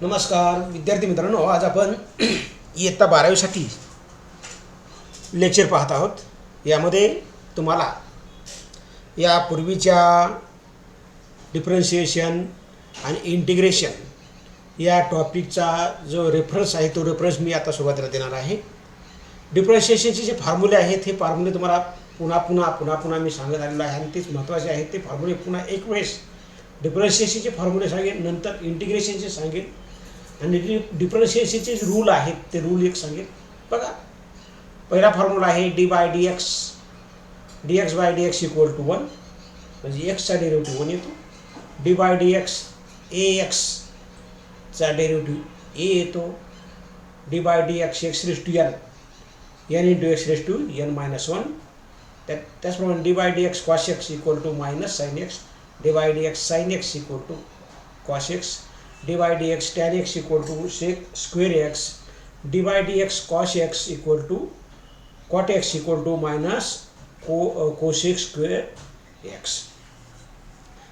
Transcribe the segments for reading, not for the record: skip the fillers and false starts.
नमस्कार विद्यार्थी मित्रांनो, आज आपण इयत्ता 12वीसाठी लेक्चर पाहत आहोत. यामध्ये तुम्हाला यापूर्वीच्या डिफरन्शिएशन आणि इंटिग्रेशन या टॉपिकचा जो रेफरन्स आहे तो रेफरन्स मी आता सुरुवातीला देणार आहे. डिफरन्शिएशनचे जे फॉर्म्युले आहेत हे फॉर्म्युले तुम्हाला पुन्हा पुन्हा मी सांगत आलेलो आहे आणि तेच महत्त्वाचे आहेत. ते फॉर्म्युले पुन्हा एक वेळेस डिफरन्शिएशनचे फॉर्म्युले सांगेन, नंतर इंटिग्रेशनचे सांगेन आणि डिफरन्शिएशनचे रूल आहेत ते रूल एक सांगेल. बघा, पहिला फॉर्म्युला आहे D by D x, D X by D x equal to 1, म्हणजे एक्सचा डेरिव्हेटिव्ह 1 येतो. D by D x A एक्सचा डेरिव्हेटिव्ह ए येतो. D by D x X raise to N, N into x raise to N minus 1. त्याचप्रमाणे D by D x cos x equal to minus sine x, D by D x sine x equal to cos x, D by D x tan x equal to sec square x, D by D x cos x equal to cot x equal to minus cosec square x.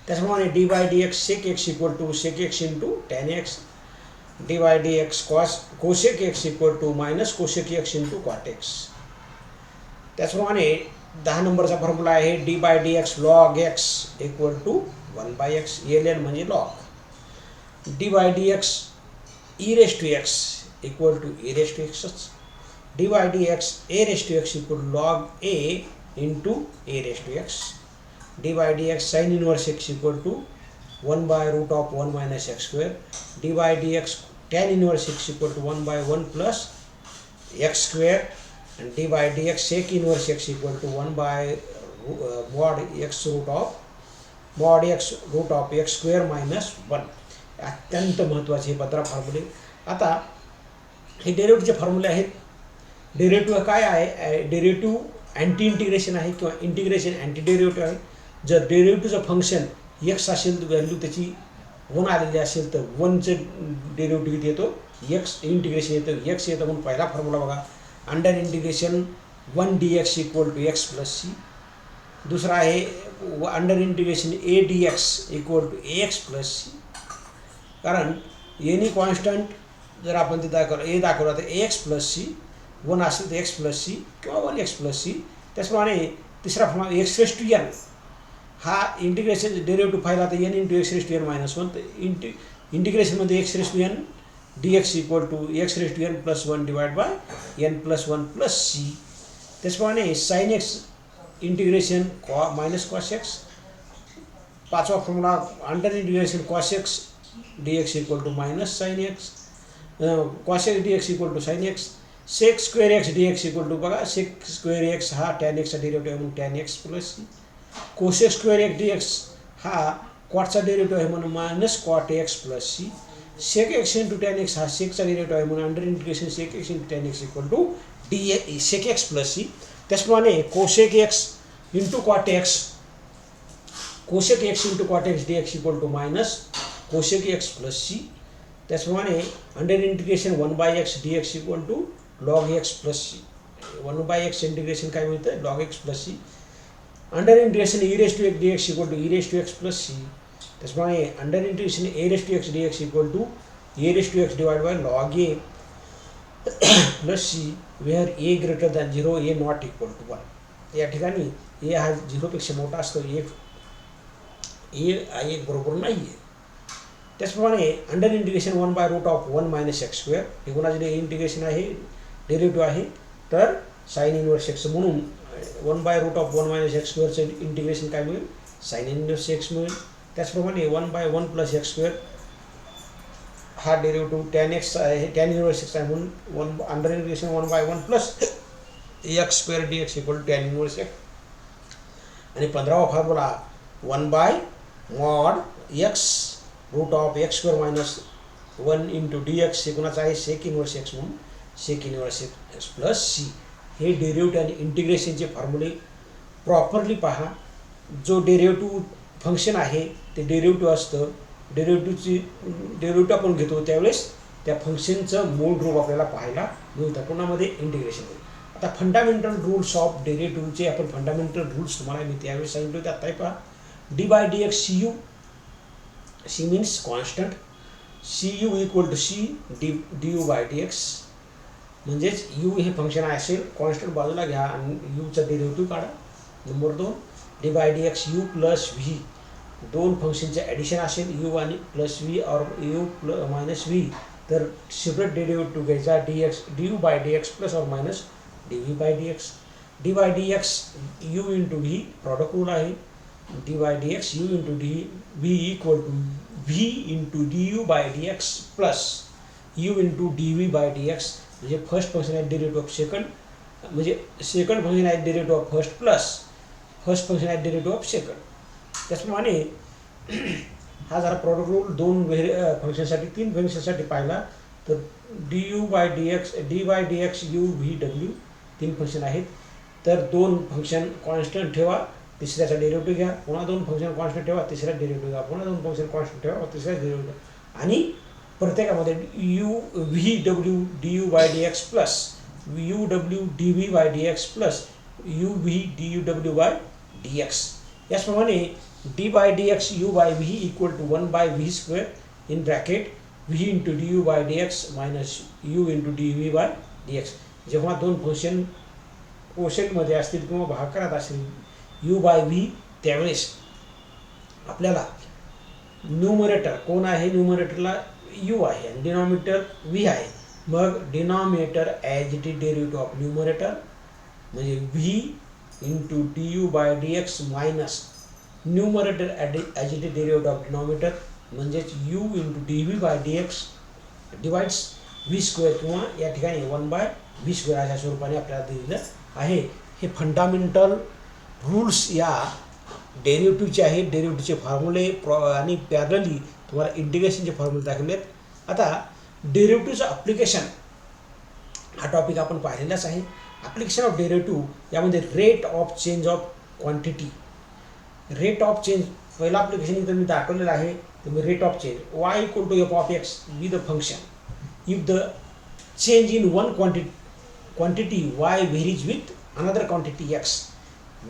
त्याचप्रमाणे D by D x sec x equal to sec x into tan x, D by D x cosec x equal to minus cosec x into cot x. त्याचप्रमाणे 10 नंबरचा formula आहे D by D x log x equal to 1 by x, L N म्हणजे log. D by D x e raise to x equal to a raise to एक्सच, d by D x a raise to x equal to log a into a raise to x, D by D x sine inverse x equal to 1 by root of 1 minus x square, d by D x tan inverse x equal to 1 by 1 plus x square, and d by dx sec inverse x equal to 1 by mod x root of x square minus 1. अत्यंत महत्त्वाचे 15 फॉर्म्युले. आता हे डेरिव्हेटिव्हचे फॉर्म्युले आहेत. Derivative काय आहे? Derivative anti integration आहे किंवा integration anti derivative आहे. जर डेरिव्हेटिव्हचं फंक्शन एक्स असेल, व्हॅल्यू त्याची 1 आलेली असेल तर 1चं डेरिव्हेटिव्ह येतो, एक्स इंटिग्रेशन येतं, एक्स येतं. म्हणून पहिला फॉर्म्युला बघा, under integration 1 D x equal to x plus C. दुसरा आहे under integration A D x equal to A X plus C. कारण एनी कॉन्स्टंट जर आपण ते ए दाखवला तर ए एक्स प्लस सी, 1 असेल तर एक्स प्लस सी किंवा 1 एक्स प्लस सी. त्याचप्रमाणे तिसरा formula x raise to n, हा इंटिग्रेशन डेरिव्हेटिव्ह पाहिला तर n into x raise to N minus 1. तर इंटिग्रेशनमध्ये x raise to n dx equal to x raise to N plus 1 divide by N plus 1 plus c. त्याचप्रमाणे sine x integration minus cos x. पाचवा formula under integration cos x D x equal to minus sine x, cos x D x equal to sine x. Sec square x D x equal to, बघा sec square x हा tan एक्सचा derivative आहे म्हणून tan x plus c. Cosec square x D x हा कॉटचा derivative आहे म्हणून minus cot x plus c. Sec x into tan x हा सेकचा डेरिव्हेटिव्ह आहे म्हणून under integration sec x into tan x equal to d sec x plus c. त्याचप्रमाणे cosec x into cot x, cosec x into cot x D x equal to minus cosec x plus c. त्याचप्रमाणे under integration 1 by x D x equal to log x plus c. 1 by x integration काय मिळतं? Log x plus c. Under integration e raise to x D x equal to e raise to x plus c. त्याचप्रमाणे under integration a raise to x D x equal to a raise to x divide by log A plus C, where A greater than 0, A not equal to 1. या ठिकाणी ए हा 0पेक्षा मोठा असतो, ए बरोबर नाही आहे. त्याचप्रमाणे under integration 1 by root of 1 minus x square, हे कोणाचे इंटिग्रेशन आहे? डेरिव्हेटिव्ह आहे. तर साइन इनवर्स एक्स म्हणून 1 by root of 1 minus x स्क्वेअरचं इंटिग्रेशन काय मिळेल? साइन इनवर्स एक्स मिळेल. त्याचप्रमाणे 1 बाय 1 प्लस एक्स स्क्वेअर हा डेरिव्हेटिव्ह टॅन एक्स आहे, टॅन इनवर्स एक्स आहे म्हणून under integration 1 by 1 plus x square d x equal to tan inverse x. आणि 15वा formula 1 by mod x root of x square minus 1 into d x हे कोणाचं आहे? सेक inverse x म्हणून sec inverse X plus C. हे derivative आणि इंटिग्रेशनचे फॉर्म्युले properly पहा. जो डेरिव्हेटिव्ह फंक्शन आहे ते डेरिव्हेटिव्ह असतं, डेरिव्हेटिव्ह आपण घेतो त्यावेळेस त्या फंक्शनचं मूळ रूप आपल्याला पाहायला मिळतं. पुन्हामध्ये इंटिग्रेशन होईल. आता फंडामेंटल रूल्स ऑफ डेरिव्हेटिव्हचे आपण फंडामेंटल रूल्स तुम्हाला मी त्यावेळेस सांगितले होते. आत्ताही पहा, D by D X C U, C means constant, C U equal to C D you by D x, म्हणजेच यू हे फंक्शन असेल कॉन्स्टंट बाजूला घ्या आणि यूचा डेरिव्हेटिव्ह काढा. Number 2 D by D x U plus V, दोन फंक्शनचे ॲडिशन असेल यू आणि प्लस व्ही और यू मायनस व्ही, तर सेपरेट डेरिव्हेटिव्ह घ्यायचा D x D you by D x plus और minus D v by D x. D by D x u into v product rule आहे. D by D x u into d v equal to v into d you by D x plus u into d v by D x, म्हणजे first function आहे derivative of second, म्हणजे second function आहे derivative of first plus first function आहे derivative of second. त्याचप्रमाणे हा जरा product rule दोन फंक्शनसाठी तीन फंक्शनसाठी पाहिला तर D you by D x D by D x U V W तीन फंक्शन आहेत. तर दोन फंक्शन कॉन्स्टंट ठेवा, तिसऱ्याचा डेरिव्हेटिव्ह घ्या, पुन्हा दोन फंक्शन कॉन्स्टंट ठेवा, तिसऱ्या डेरिव्हेटिव्ह घ्या, पुन्हा दोन फंक्शन कॉन्स्टंट ठेवा, तिसऱ्या डेरिव्हेटिव्ह, आणि प्रत्येकामध्ये you V W D you by D x plus U W D v by D x plus U V D U W bye D x. याचप्रमाणे D by D x you by V equal to 1 by V square in bracket V into d you by D x minus U into d v by D x. जेव्हा दोन function क्वोशंटमध्ये असतील किंवा भागाकारात असतील you by V, त्यावेळेस आपल्याला numerator कोण आहे, न्यूमरेटरला you आहे आणि डिनॉमिनेटर व्ही आहे. मग denominator as it is derivative of numerator म्हणजे v into d you by D x minus numerator as it is derivative of denominator म्हणजेच u into d v by D x divides v square, किंवा या ठिकाणी 1 by V square अशा स्वरूपाने आपल्याला दिलेलं आहे. हे फंडामेंटल रूल्स या डेरिव्हेटिव्हचे आहेत. डेरिव्हेटिव्हचे फॉर्म्युले आणि पॅरलली तुम्हाला इंटिग्रेशनचे फॉर्म्युले दाखवले आहेत. आता डेरिव्हेटिव्हचं अप्लिकेशन हा टॉपिक आपण पाहिलेलाच आहे. ॲप्लिकेशन ऑफ डेरिव्हेटिव्ह यामध्ये rate of change of quantity, rate of change पहिला ॲप्लिकेशन इथं मी दाखवलेलं आहे. तर rate of change Y equal to F of X with the function if the change in one quantity Y varies with another quantity X.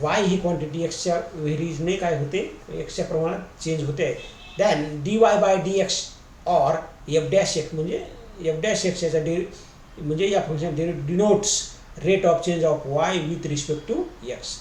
वाय ही क्वांटिटी एक्सच्या व्हेरीजने काय होते, एक्सच्या प्रमाणात चेंज होते. Then D Y by D X और एफ डॅश एक्स, म्हणजे एफ डॅश एक्स याचा म्हणजे या function denotes rate of change of y with respect to x.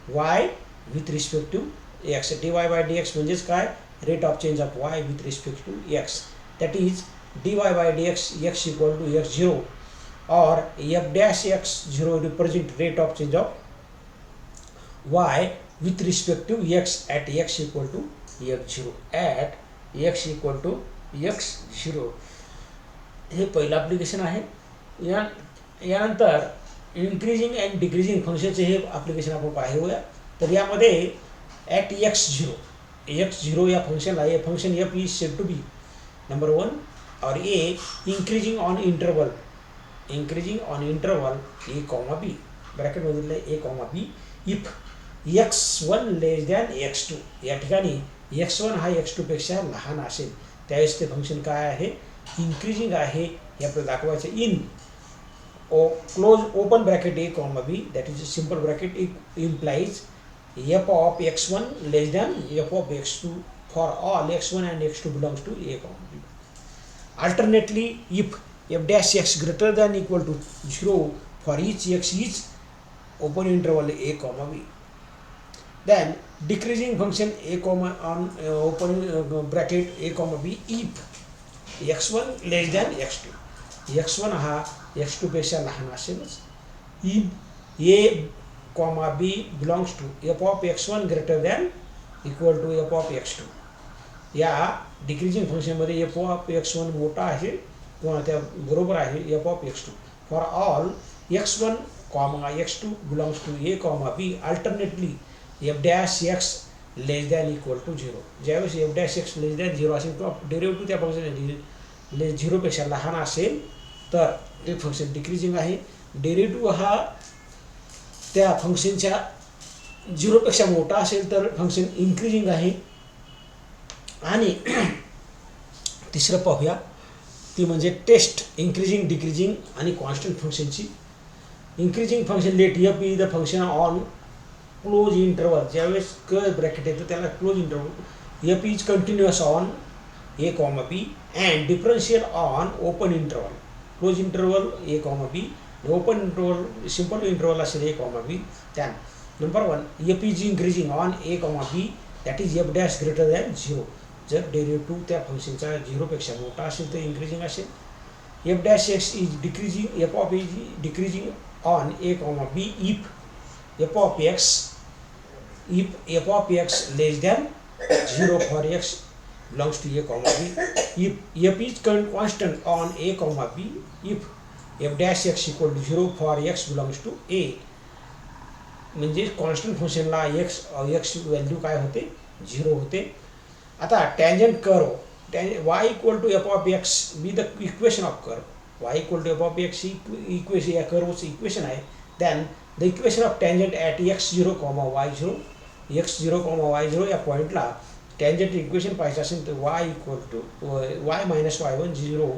Y with respect to x, d Y by D x म्हणजेच काय, rate of change of y with respect to x. That is d Y by D x x equal to x zero और F dash x zero represent rate of change of y with respect to x at x equal to x0 at x equal to x0. हे पहिलं application आहे. यानंतर increasing and decreasing फंक्शनचे हे application आपण पाहूया. तर यामध्ये ॲट x0 या फंक्शनला a function f is said to be number 1 और a increasing on interval A comma b ब्रॅकेटमधील a comma b if x1 less than x2. या ठिकाणी x1 हा x2 पेक्षा लहान असेल त्यावेळेस ते फंक्शन काय आहे, इन्क्रीजिंग आहे हे आपल्याला दाखवायचं. In close open bracket A comma B that is a simple bracket implies F of x1 less than F of x2 for all x1 and x2 belongs to A comma B. Alternately if F dash X greater than equal to 0 for each X is open interval A comma B. Then decreasing function a comma on open bracket a comma b if x1 less than x2. x1 हा x2 पेक्षा लहान असेलच. if a comma b belongs to f of x1 greater than equal to f of x2. या decreasing फंक्शनमध्ये f of x1 मोठा आहे किंवा त्या बरोबर आहे f of x2 for all x1 comma x2 belongs to a comma b alternately F dash X less than equal to 0. ज्यावेळेस F dash X less than 0 असेल किंवा डेरिव्हेटिव्ह त्या फंक्शन लेस 0 पेक्षा लहान असेल तर ते फंक्शन डिक्रीजिंग आहे. डेरिव्हेटिव्ह हा त्या फंक्शनच्या 0 पेक्षा मोठा असेल तर फंक्शन इन्क्रीजिंग आहे. आणि तिसरं पाहूया ती म्हणजे टेस्ट इन्क्रीजिंग डिक्रीजिंग आणि कॉन्स्टंट फंक्शनची. Increasing function let F is the function on close interval. ज्यावेळेस ब्रॅकेट येतं त्याला close interval F is continuous on A comma B and differential on open interval. Close interval a comma b, open interval simple interval असेल a comma b. Then number 1, f is increasing on a comma b, that is f dash greater than 0. जर derivative त्या फंक्शनचा 0 पेक्षा मोठा असेल तर increasing असेल. f dash x is decreasing, f of is decreasing on a comma b if f of x less than 0 for x belongs to a comma b. If f is constant on a comma b if f dash x equal to 0 for x belongs to a. म्हणजे constant फंक्शनला x value काय होते, 0 होते. आता tangent curve y equal to F of X be the equation of curve. y equal to F of X ही equation या कर्वचं equation आहे. Then the equation of tangent at x0, y0, x0, y0 या पॉईंटला tangent equation पाहिजे असेल तर y equal to y minus y1 0,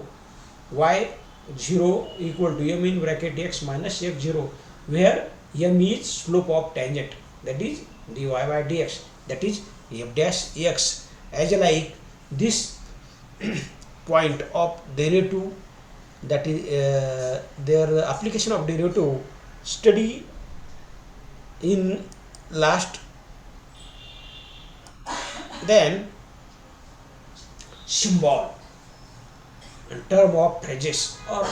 y0 equal to m in bracket x minus x0 where m is slope of tangent that is dy by dx, that is f dash x. As like this point of derivative, that is their application of derivative study in last. Then symbol and term of phrases or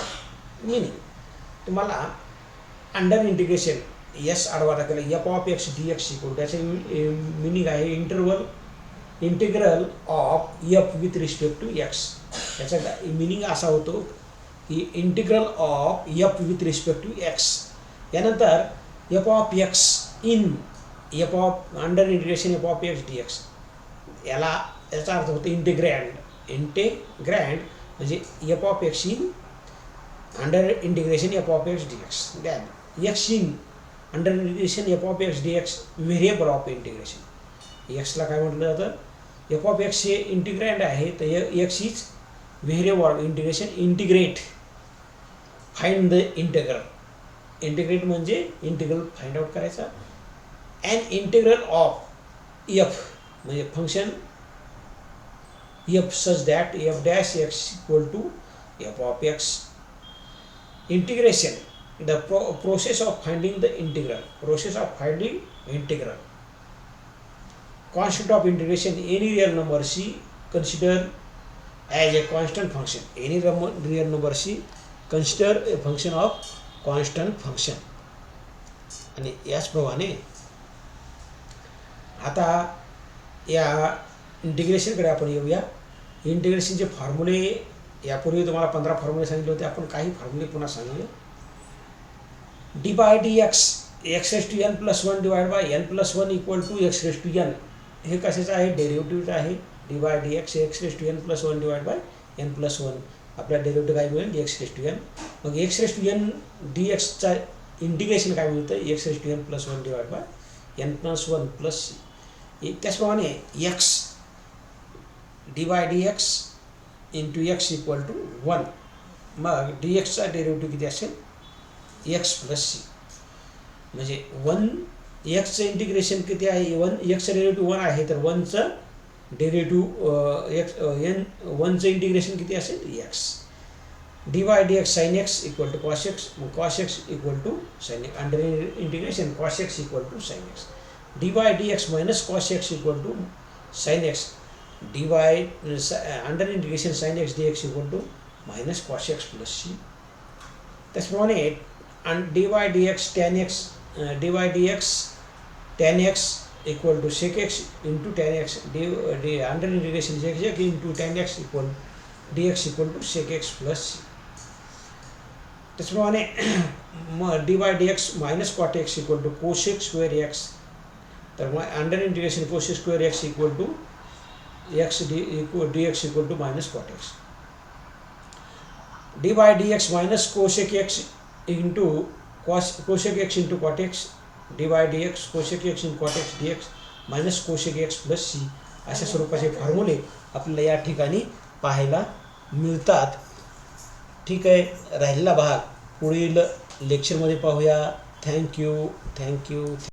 meaning. तुम्हाला under integration S आडवा टाकला f of x D x शिकवू, त्याचे meaning आहे integral of f with respect to x. त्याचा meaning असा होतो की integral of f with respect to x. यानंतर f of x in f of under integration f of x D x, याचा अर्थ होतो इंटिग्रँड म्हणजे f of x in under integration f of x D x. Then x in under integration f of x D x variable of integration. एक्सला काय म्हटलं जातं, f of x हे integrand आहे तर x is variable of integration. Integrate find the integral. Integrate म्हणजे integral find out करायचा. And integral of f म्हणजे function f such that f dash x equal to F of x. Integration the process of finding the integral. Constant of integration, any real number c consider as a constant function. Any real number c consider a function of constant function. आणि याचप्रमाणे आता या इंटिग्रेशनकडे आपण येऊया. इंटिग्रेशनचे फॉर्म्युले यापूर्वी तुम्हाला 15 फॉर्म्युले सांगितले होते, आपण काही फॉर्म्युले पुन्हा सांगूया. D by D x X raise to N plus 1 divide by N plus 1 equal to x raise to N. हे कशाचं आहे, डेरिव्हेटिव्हचं आहे. D by D x X raise to N plus 1 divide by N plus 1. आपल्या derivative काय मिळेल, X raise to N. मग X raise to N D एक्सचा इंटिग्रेशन काय मिळतं, X raise to N plus 1 divide by N plus 1 plus c. त्याचप्रमाणे x D by D x into x equal to 1. मग D एक्सचा derivative किती असेल, x plus C. म्हणजे 1 एक्सचं integration किती आहे, 1 एक्सचं डेरिव्हेटिव्ह 1 आहे तर 1चं डेरिव्हेटिव्ह एक्स एन 1चं इंटिग्रेशन किती असेल, x. D y d x sine x equal to cos x. मग cos x equal to sine x. Under integration cos x equal to sine x. D y d x minus cos x equal to sine x. D y under integration sine x D x equal to minus cos x plus c. त्याचप्रमाणे d y d x tan x d y d x tan x equal to sec x into tan x. D under integration sec x into tan x equal d x equal to sec x plus c. त्याचप्रमाणे मग d y d x minus cot x equal to cosec square x. तर मग under integration cosec square x equal to x D x equal to minus cot x. D y d x minus cosec x into cosec x into cot x. D y d x cosec x into cot x D x minus cosec x plus c. अशा स्वरूपाचे फॉर्म्युले आपल्याला या ठिकाणी पाहायला मिळतात. ठीक आहे, राहिलेला भाग पुढील लेक्चरमध्ये पाहूया. थँक्यू.